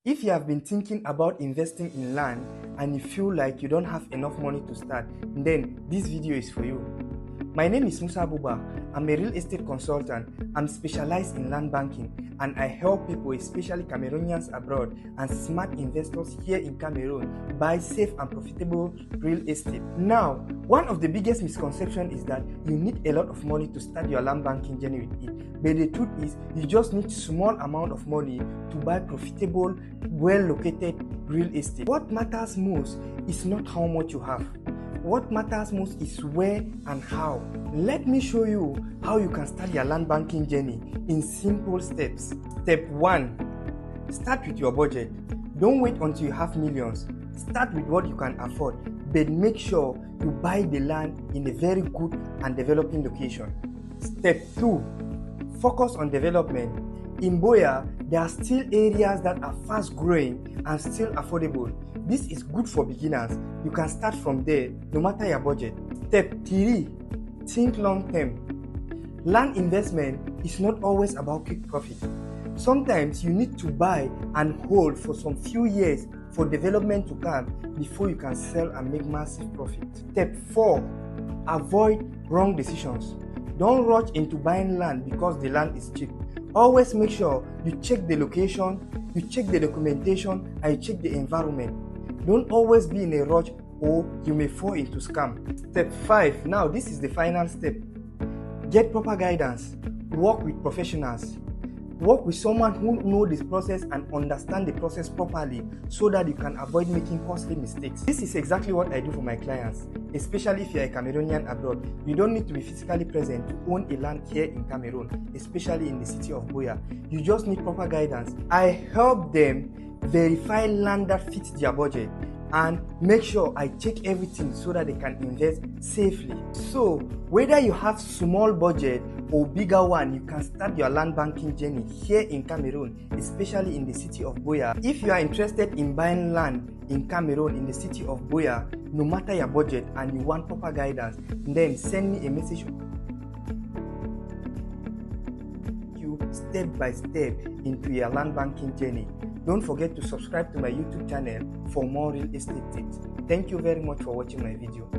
If you have been thinking about investing in land and you feel like you don't have enough money to start, then this video is for you. My name is Buea. I'm a real estate consultant. I'm specialized in land banking and I help people, especially Cameroonians abroad and smart investors here in Cameroon, buy safe and profitable real estate. Now, one of the biggest misconceptions is that you need a lot of money to start your land banking journey with it. But the truth is, you just need small amount of money to buy profitable, well-located real estate. What matters most is not how much you have. What matters most is where and how. Let me show you how you can start your land banking journey in simple steps. Step 1. Start with your budget. Don't wait until you have millions. Start with what you can afford, but make sure you buy the land in a very good and developing location. Step 2. Focus on development. In Buea, there are still areas that are fast growing and still affordable. This is good for beginners. You can start from there, no matter your budget. Step 3. Think long term. Land investment is not always about quick profit. Sometimes you need to buy and hold for some few years for development to come before you can sell and make massive profit. Step 4. Avoid wrong decisions. Don't rush into buying land because the land is cheap. Always make sure you check the location, you check the documentation, and you check the environment. Don't always be in a rush or you may fall into scam. Step 5. Now this is the final step. Get proper guidance. Work with professionals. Work with someone who knows this process and understand the process properly so that you can avoid making costly mistakes. This is exactly what I do for my clients, especially if you're a Cameroonian abroad. You don't need to be physically present to own a land here in Cameroon, especially in the city of Buea. You just need proper guidance. I help them verify land that fits their budget and make sure I check everything so that they can invest safely. So whether you have small budget or bigger one, you can start your land banking journey here in Cameroon, especially in the city of Buea. If you are interested in buying land in Cameroon in the city of Buea, no matter your budget and you want proper guidance, then send me a message step by step into your land banking journey. Don't forget to subscribe to my YouTube channel for more real estate tips. Thank you very much for watching my video.